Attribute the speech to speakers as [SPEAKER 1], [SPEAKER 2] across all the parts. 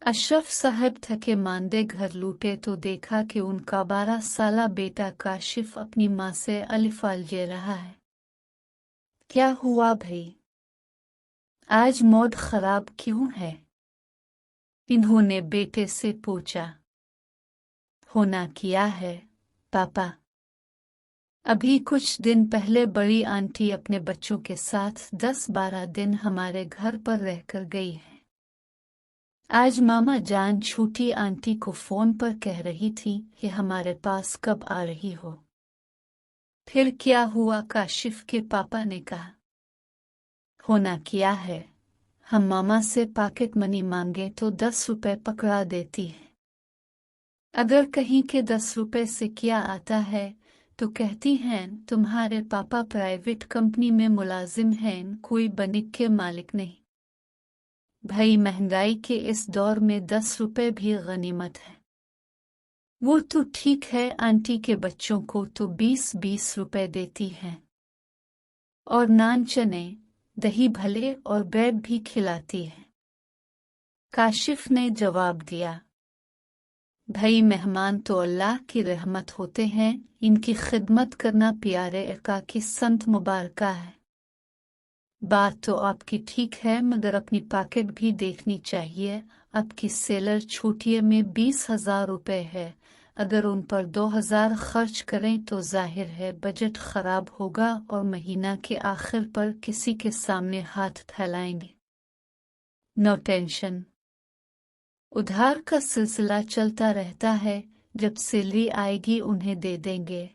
[SPEAKER 1] अशरफ साहब थके मांदे घर लौटे तो देखा कि उनका 12 साला बेटा काशिफ अपनी माँ से अलिफाल ले रहा है। क्या हुआ भाई, आज मूड खराब क्यों है? इन्होंने बेटे से पूछा। होना क्या है पापा? अभी कुछ दिन पहले बड़ी आंटी अपने बच्चों के साथ 10-12 दिन हमारे घर पर रहकर गई है। आज मामा जान छोटी आंटी को फोन पर कह रही थी कि हमारे पास कब आ रही हो। फिर क्या हुआ? काशिफ के पापा ने कहा। होना क्या है, हम मामा से पॉकेट मनी मांगे तो 10 रुपए पकड़ा देती है। अगर कहीं के 10 रुपए से क्या आता है तो कहती हैं तुम्हारे पापा प्राइवेट कंपनी में मुलाजिम हैं, कोई बनिक के मालिक नहीं। भाई महंगाई के इस दौर में 10 रुपए भी गनीमत है। वो तो ठीक है, आंटी के बच्चों को तो 20-20 रुपए देती हैं और नान चने दही भले और ब्रेड भी खिलाती है। काशिफ ने जवाब दिया। भाई मेहमान तो अल्लाह की रहमत होते हैं, इनकी खिदमत करना प्यारे आका की संत मुबारका है। बात तो आपकी ठीक है, मगर अपनी पॉकेट भी देखनी चाहिए। आपकी सेलर छोटिए में 20,000 रुपए है, अगर उन पर 2,000 खर्च करें तो जाहिर है बजट खराब होगा और महीना के आखिर पर किसी के सामने हाथ फैलाएंगे। नो टेंशन, उधार का सिलसिला चलता रहता है, जब सैलरी आएगी उन्हें दे देंगे।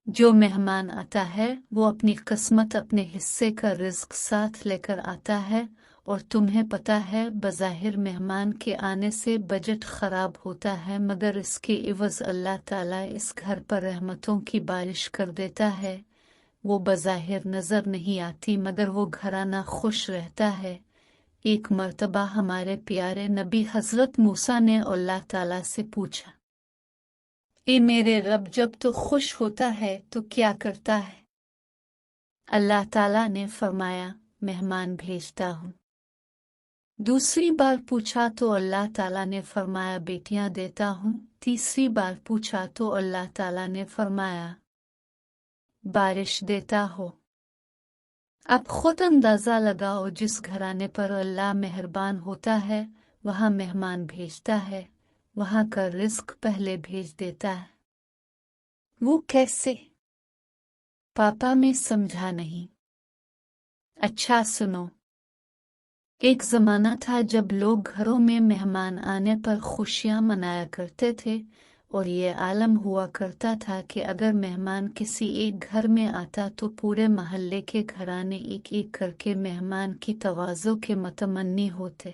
[SPEAKER 1] जो मेहमान आता है वो अपनी किस्मत अपने हिस्से का रिज्क साथ लेकर आता है, और तुम्हें पता है बज़ाहिर मेहमान के आने से बजट खराब होता है, मगर इसके इवज़ अल्लाह ताला इस घर पर रहमतों की बारिश कर देता है। वो बज़ाहिर नज़र नहीं आती मगर वो घराना खुश रहता है। एक मर्तबा हमारे प्यारे नबी हज़रत मूसा ने अल्लाह ताला से पूछा, ए मेरे रब, जब तो खुश होता है तो क्या करता है? अल्लाह ताला ने फरमाया, मेहमान भेजता हूँ। दूसरी बार पूछा तो अल्लाह ताला ने फरमाया, बेटियां देता हूँ। तीसरी बार पूछा तो अल्लाह ताला ने फरमाया, बारिश देता हो। अब खुद अंदाजा लगाओ, जिस घराने पर अल्लाह मेहरबान होता है वहाँ मेहमान भेजता है, वहाँ का रिस्क पहले भेज देता है। वो कैसे? पापा में समझा नहीं। अच्छा सुनो, एक जमाना था जब लोग घरों में मेहमान आने पर खुशियां मनाया करते थे, और ये आलम हुआ करता था कि अगर मेहमान किसी एक घर में आता तो पूरे मोहल्ले के घराने एक एक करके मेहमान की तवाज़ो के मतमन्नी होते।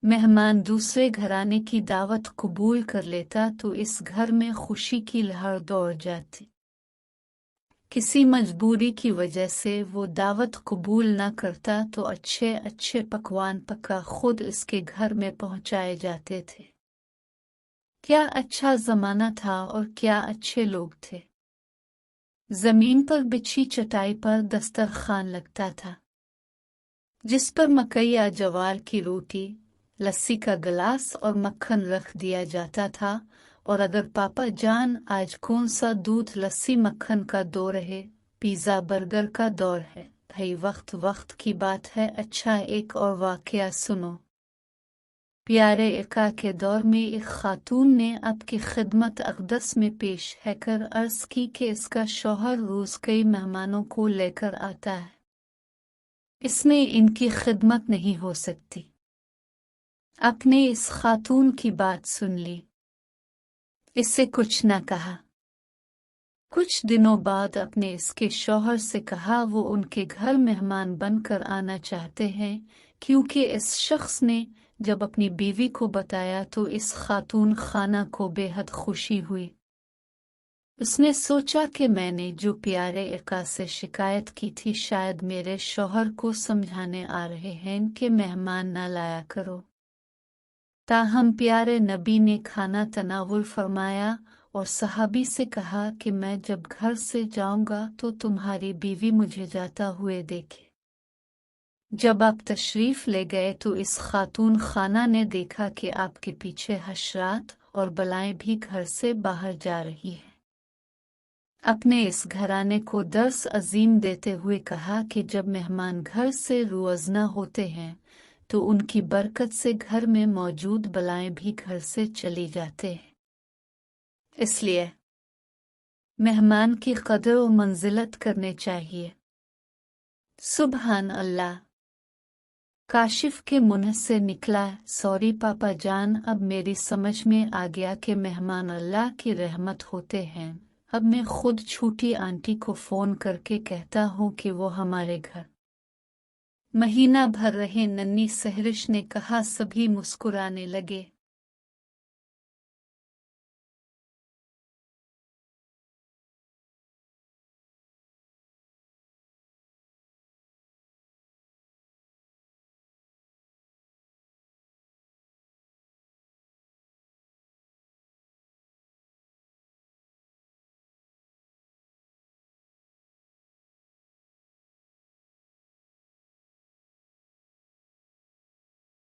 [SPEAKER 1] मेहमान दूसरे घराने की दावत कबूल कर लेता तो इस घर में खुशी की लहर दौड़ जाती। किसी मजबूरी की वजह से वो दावत कबूल न करता तो अच्छे अच्छे पकवान पका खुद इसके घर में पहुंचाए जाते थे। क्या अच्छा जमाना था और क्या अच्छे लोग थे। जमीन पर बिछी चटाई पर दस्तरखान लगता था, जिस पर मकई या ज्वार की रोटी, लस्सी का गिलास और मक्खन रख दिया जाता था। और अगर पापा जान आज कौन सा दूध लस्सी मक्खन का दौर है, पिज़्ज़ा बर्गर का दौर है, भाई वक्त वक्त की बात है। अच्छा एक और वाकया सुनो। प्यारे इका के दौर में एक खातून ने आपकी खिदमत अक़दस में पेश है कर अर्ज की कि इसका शौहर रोज़ कई मेहमानों को लेकर आता है, इसमें इनकी खिदमत नहीं हो सकती। आपने इस खातून की बात सुन ली, इससे कुछ न कहा। कुछ दिनों बाद अपने इसके शौहर से कहा वो उनके घर मेहमान बनकर आना चाहते हैं, क्योंकि इस शख्स ने जब अपनी बीवी को बताया तो इस खातून खाना को बेहद खुशी हुई। उसने सोचा कि मैंने जो प्यारे इका से शिकायत की थी शायद मेरे शौहर को समझाने आ रहे हैं कि मेहमान न लाया करो। ताहम प्यारे नबी ने खाना तनावुल फरमाया और सहाबी से कहा कि मैं जब घर से जाऊंगा तो तुम्हारी बीवी मुझे जाता हुए देखे। जब आप तशरीफ ले गए तो इस खातून खाना ने देखा कि आपके पीछे हशरात और बलाएं भी घर से बाहर जा रही हैं। अपने इस घराने को दर्स अजीम देते हुए कहा कि जब मेहमान घर से रुअज़ना होते हैं तो उनकी बरकत से घर में मौजूद बलाएं भी घर से चली जाते हैं। इसलिए मेहमान की कदर और मंजिलत करने चाहिए। सुबहान अल्लाह। काशिफ के मुंह से निकला, सॉरी पापा जान, अब मेरी समझ में आ गया कि मेहमान अल्लाह की रहमत होते हैं। अब मैं खुद छोटी आंटी को फ़ोन करके कहता हूँ कि वो हमारे घर महीना भर रहे। नन्ही सहरिश ने कहा। सभी मुस्कुराने लगे।